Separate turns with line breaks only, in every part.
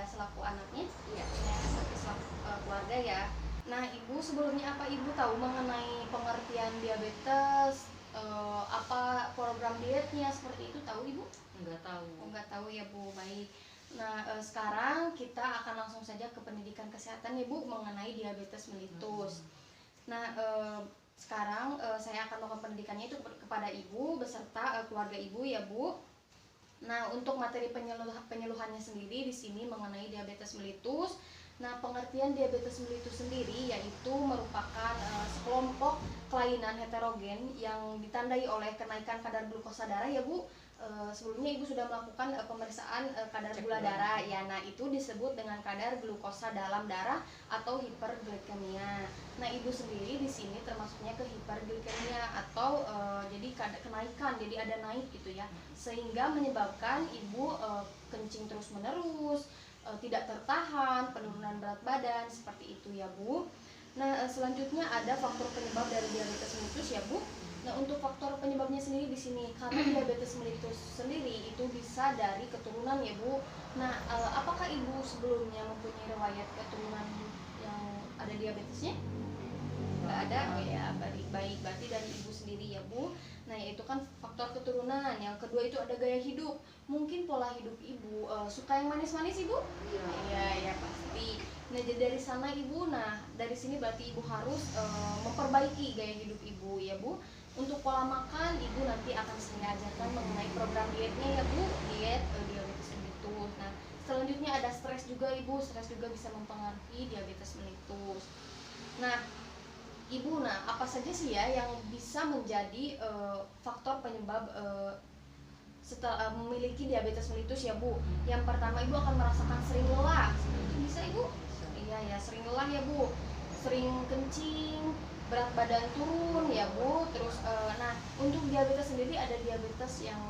saya selaku anaknya,
Iya.
sebagai selaku keluarga ya. Nah, Ibu sebelumnya apa Ibu tahu mengenai pengertian diabetes, apa program dietnya seperti itu, tahu Ibu?
Nggak tahu.
Oh, nggak tahu ya Bu, baik. Nah, sekarang kita akan langsung saja ke pendidikan kesehatan ya Bu mengenai diabetes mellitus. Nah, sekarang saya akan melakukan pendidikannya itu kepada Ibu beserta keluarga Ibu ya Bu. Nah, untuk materi penyuluhannya sendiri di sini mengenai diabetes mellitus. Nah, pengertian diabetes mellitus sendiri yaitu merupakan sekelompok kelainan heterogen yang ditandai oleh kenaikan kadar glukosa darah ya Bu. Sebelumnya Ibu sudah melakukan pemeriksaan kadar gula darah ya. Nah, itu disebut dengan kadar glukosa dalam darah atau hiperglikemia. Nah, Ibu sendiri di sini termasuknya ke hiperglikemia atau jadi kenaikan, jadi ada naik gitu ya. Sehingga menyebabkan Ibu kencing terus-menerus, tidak tertahan, penurunan berat badan seperti itu ya Bu. Nah, selanjutnya ada faktor penyebab dari diabetes mellitus ya Bu. Nah, untuk faktor penyebabnya sendiri di sini karena diabetes mellitus sendiri itu bisa dari keturunan ya Bu. Nah, apakah Ibu sebelumnya mempunyai riwayat keturunan yang ada diabetesnya? Nggak ada, oh ya, baik, berarti dari Ibu sendiri ya Bu. Nah, itu kan faktor keturunan. Yang kedua itu ada gaya hidup. Mungkin pola hidup Ibu suka yang manis-manis Ibu?
Iya.
Iya, ya pasti. Nah, jadi dari sana Ibu, nah dari sini berarti Ibu harus memperbaiki gaya hidup Ibu ya Bu. Untuk pola makan Ibu nanti akan saya ajarkan mengenai program dietnya ya Bu, diet diabetes mellitus. Nah, selanjutnya ada stres juga Ibu. Stres juga bisa mempengaruhi diabetes mellitus. Nah, Ibu, nah apa saja sih ya yang bisa menjadi faktor penyebab setelah memiliki diabetes mellitus ya Bu? Yang pertama Ibu akan merasakan sering lelah. Itu bisa Ibu? Iya ya, sering lelah ya Bu. Sering kencing, berat badan turun ya Bu. Terus nah, untuk diabetes sendiri ada diabetes yang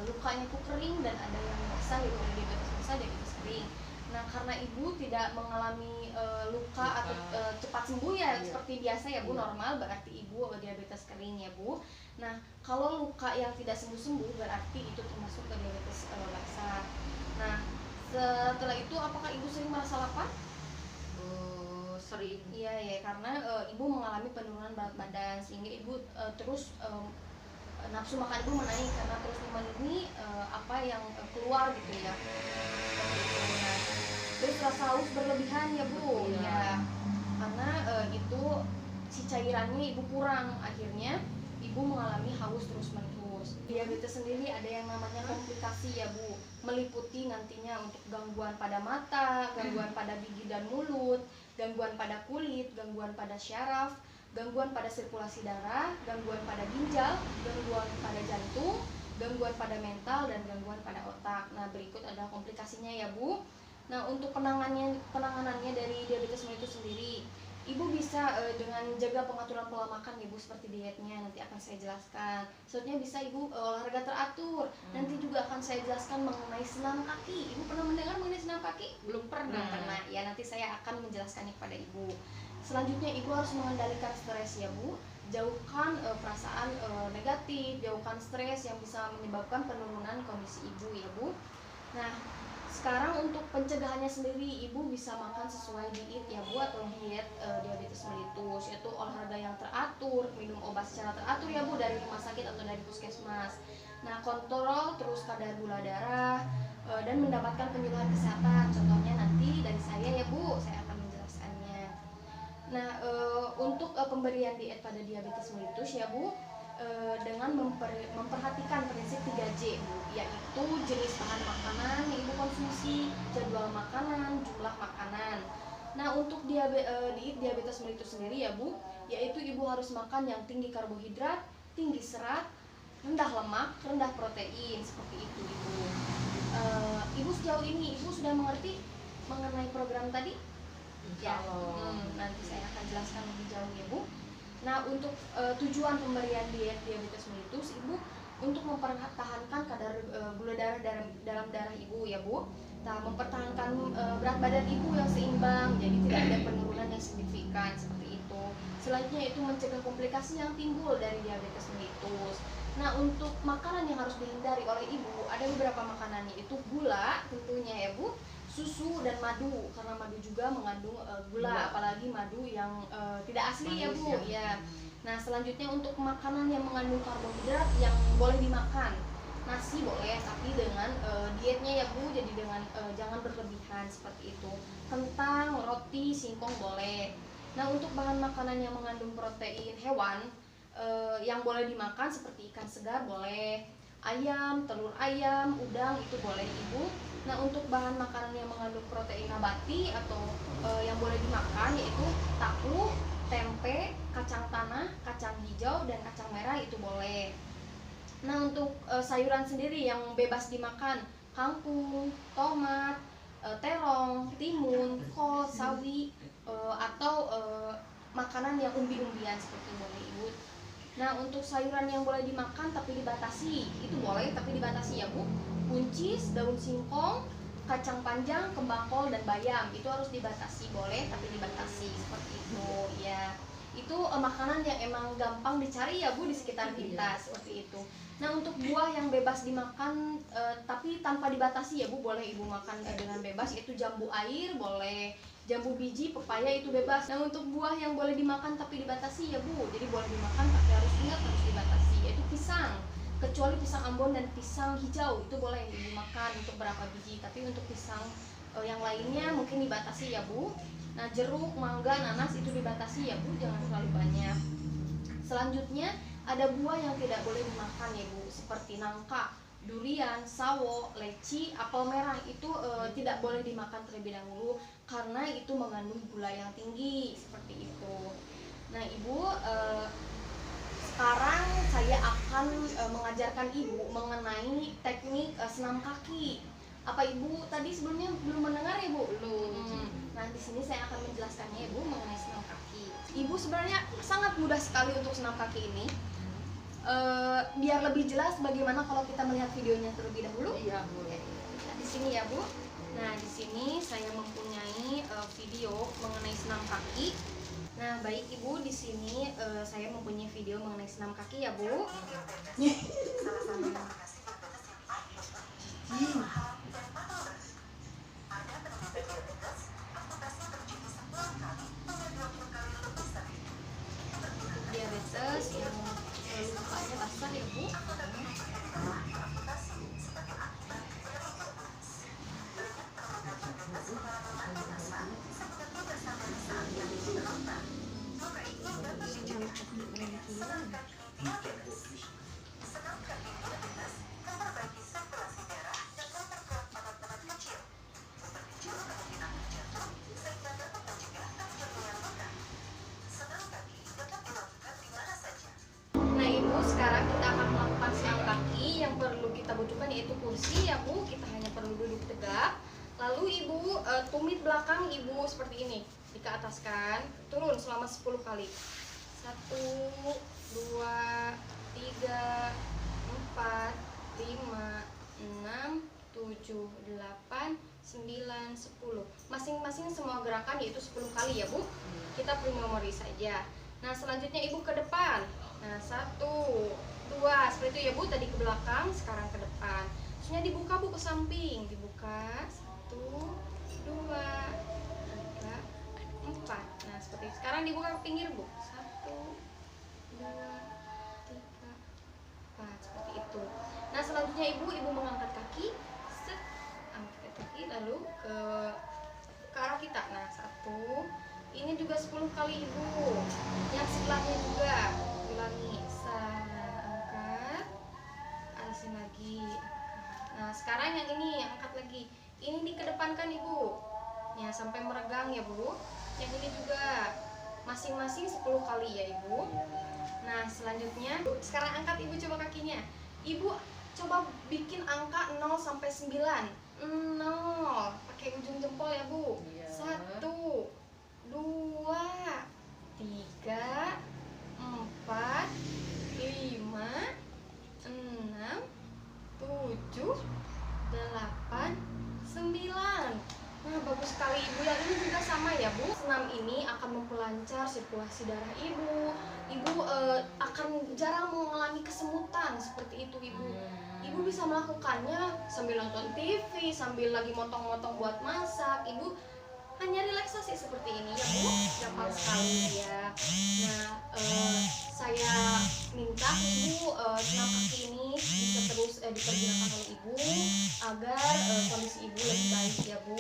lukanya itu kering dan ada yang basah gitu. Diabetes basah, diabetes kering. Nah, karena Ibu tidak mengalami luka atau cepat sembuh ya,
Iya.
seperti biasa ya Bu,
Iya.
normal, berarti Ibu diabetes kering ya Bu. Nah, kalau luka yang tidak sembuh-sembuh berarti itu termasuk ke diabetes basah. Nah, setelah itu apakah Ibu sering merasa lapar?
Sering.
Iya ya, karena Ibu mengalami penurunan berat badan sehingga Ibu terus nafsu makan Ibu menaik karena terus memenuhi apa yang keluar gitu ya. Seperti itu. Nah, terus rasa haus berlebihan ya Bu.
Iya.
Ya, karena itu si cairannya Ibu kurang, akhirnya Ibu mengalami haus terus-menerus. Diabetes sendiri ada yang namanya komplikasi ya Bu, meliputi nantinya untuk gangguan pada mata, gangguan pada gigi dan mulut, gangguan pada kulit, gangguan pada syaraf, gangguan pada sirkulasi darah, gangguan pada ginjal, gangguan pada jantung, gangguan pada mental, dan gangguan pada otak. Nah, berikut adalah komplikasinya ya Bu. Nah, untuk penanganannya dari diabetes mellitus sendiri, Ibu bisa dengan jaga pengaturan pola makan Ibu seperti dietnya nanti akan saya jelaskan. Selanjutnya bisa Ibu olahraga teratur. Nanti juga akan saya jelaskan mengenai senam kaki. Ibu pernah mendengar mengenai senam kaki?
Belum pernah.
Pernah. Ya, nanti saya akan menjelaskannya kepada Ibu. Selanjutnya Ibu harus mengendalikan stres ya Bu. Jauhkan perasaan negatif, jauhkan stres yang bisa menyebabkan penurunan kondisi Ibu ya Bu. Nah, sekarang untuk pencegahannya sendiri Ibu bisa makan sesuai diet ya Bu, atau diet diabetes mellitus, yaitu olahraga yang teratur, minum obat secara teratur ya Bu dari rumah sakit atau dari puskesmas. Nah, kontrol terus kadar gula darah dan mendapatkan penyuluhan kesehatan. Contohnya nanti dari saya ya Bu, saya akan menjelaskannya. Nah, untuk pemberian diet pada diabetes mellitus ya Bu, dengan memperhatikan prinsip 3J Bu, yaitu jenis bahan makanan yang Ibu konsumsi, jadwal makanan, jumlah makanan. Nah, untuk diet diabetes mellitus sendiri ya Bu, yaitu Ibu harus makan yang tinggi karbohidrat, tinggi serat, rendah lemak, rendah protein, seperti itu Ibu. Ibu sejauh ini Ibu sudah mengerti mengenai program tadi? Ya, nanti saya akan jelaskan lebih jauh ya Bu. Nah, untuk tujuan pemberian diet diabetes mellitus Ibu untuk mempertahankan kadar gula darah dalam darah Ibu ya Bu. Nah, mempertahankan berat badan Ibu yang seimbang, jadi tidak ada penurunan yang signifikan seperti itu. Selanjutnya itu mencegah komplikasi yang timbul dari diabetes mellitus. Nah, untuk makanan yang harus dihindari oleh Ibu ada beberapa makanan, yaitu gula tentunya ya Bu, susu dan madu, karena madu juga mengandung gula, apalagi madu yang tidak asli ya Bu ya. Nah selanjutnya untuk makanan yang mengandung karbohidrat yang boleh dimakan, nasi boleh tapi dengan dietnya ya Bu, jadi dengan jangan berlebihan seperti itu. Kentang, roti, singkong boleh. Nah untuk bahan makanan yang mengandung protein hewan yang boleh dimakan seperti ikan segar boleh, ayam, telur ayam, udang itu boleh Ibu. Nah untuk bahan makanan yang mengandung protein nabati atau yang boleh dimakan yaitu tahu, tempe, kacang tanah, kacang hijau, dan kacang merah itu boleh. Nah untuk sayuran sendiri yang bebas dimakan, kangkung, tomat, terong, timun, kol, sawi, atau makanan yang umbi-umbian seperti boleh Ibu. Nah untuk sayuran yang boleh dimakan tapi dibatasi, itu boleh tapi dibatasi ya Bu. Buncis, daun singkong, kacang panjang, kembang kol, dan bayam itu harus dibatasi, boleh tapi dibatasi seperti itu ya. Itu makanan yang emang gampang dicari ya Bu di sekitar kita seperti itu. Nah untuk buah yang bebas dimakan tapi tanpa dibatasi ya Bu, boleh Ibu makan dengan bebas, yaitu jambu air boleh, jambu biji, pepaya itu bebas. Nah untuk buah yang boleh dimakan tapi dibatasi ya Bu, jadi boleh dimakan tapi harus ingat harus dibatasi, yaitu pisang, kecuali pisang Ambon dan pisang hijau itu boleh dimakan untuk berapa biji, tapi untuk pisang yang lainnya mungkin dibatasi ya Bu. Nah jeruk, mangga, nanas itu dibatasi ya Bu, jangan terlalu banyak. Selanjutnya ada buah yang tidak boleh dimakan ya Bu, seperti nangka, durian, sawo, leci, apel merah itu tidak boleh dimakan terlebih dahulu karena itu mengandung gula yang tinggi seperti itu. Nah Ibu, sekarang saya akan mengajarkan Ibu mengenai teknik senam kaki. Apa Ibu tadi sebelumnya belum mendengar ya Bu? Belum. Nah di sini saya akan menjelaskannya Ibu mengenai senam kaki. Ibu sebenarnya sangat mudah sekali untuk senam kaki ini. Biar lebih jelas bagaimana kalau kita melihat videonya terlebih dahulu. Iya boleh. Nah, di sini ya Bu. Nah di sini saya mempunyai video mengenai senam kaki. Nah baik Ibu, di sini saya mempunyai video mengenai senam kaki ya Bu. Diabetes yang lukanya basah ya Bu. Nah Ibu, sekarang kita akan melakukan senam kaki. Yang perlu kita butuhkan yaitu kursi ya Bu, kita hanya perlu duduk tegak. Lalu Ibu tumit belakang Ibu seperti ini, dikeataskan, turun selama 10 kali. 1, 2, 3, 4, 5, 6, 7, 8, 9, 10. Masing-masing semua gerakan yaitu 10 kali ya Bu. Kita memori saja. Nah selanjutnya Ibu ke depan. Nah 1, 2, seperti itu ya Bu. Tadi ke belakang, sekarang ke depan. Terusnya dibuka Bu ke samping. Dibuka 1, 2, 3, 4. Nah seperti itu. Sekarang dibuka ke pinggir Bu. 1, 2, 3, 4. Seperti itu. Nah selanjutnya Ibu mengangkat kaki. Set, angkat kaki lalu ke arah kita. Nah 1. Ini juga 10 kali Ibu. Yang sebelahnya juga ulangi. Angkat, alasin lagi. Nah sekarang yang ini angkat lagi. Ini dikedepankan Ibu. Ya sampai meregang ya Bu. Yang ini juga masing-masing 10 kali ya Ibu. Nah selanjutnya sekarang angkat Ibu coba kakinya. Ibu coba bikin angka 0 sampai 9. 0 pakai ujung jempol ya Bu. 1, 2, 3, 4, 5, 6, 7, 8, 9. Nah bagus sekali Ibu. Yang ini juga sama pertama ya Bu, senam ini akan memperlancar sirkulasi darah ibu. Ibu akan jarang mengalami kesemutan seperti itu Ibu. Ibu bisa melakukannya sambil nonton TV, sambil lagi motong-motong buat masak. Ibu hanya relaksasi seperti ini ya Bu, gampang sekali ya. Nah, saya minta Ibu senam kaki ini bisa terus dipergunakan oleh Ibu agar kondisi Ibu lebih baik ya Bu.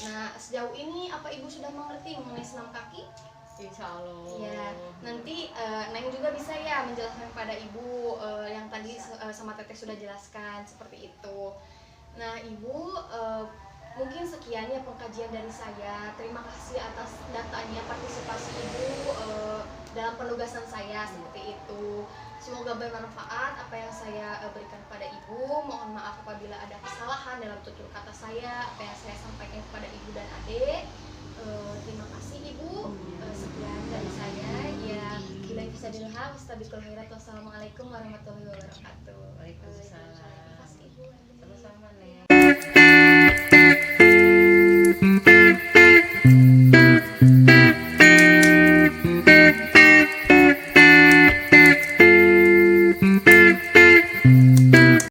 Nah, sejauh ini apa Ibu sudah mengerti mengenai senam kaki?
Insya Allah.
Ya, nanti Neng juga bisa ya menjelaskan kepada Ibu yang tadi sama Teteh sudah jelaskan seperti itu. Nah, Ibu mungkin sekian ya pengkajian dari saya. Terima kasih atas datanya partisipasi Ibu dalam penugasan saya seperti itu. Semoga bermanfaat apa yang saya berikan kepada Ibu. Mohon maaf apabila ada kesalahan dalam tutur kata saya, apa yang saya sampaikan kepada Ibu dan Adik. Terima kasih Ibu. Sekian dari saya. Ya, bila bisa dilahap, wastabiqul khairat. Wassalamualaikum warahmatullahi wabarakatuh.
Waalaikumsalam.
Terima kasih Ibu.
Sama-sama Neng.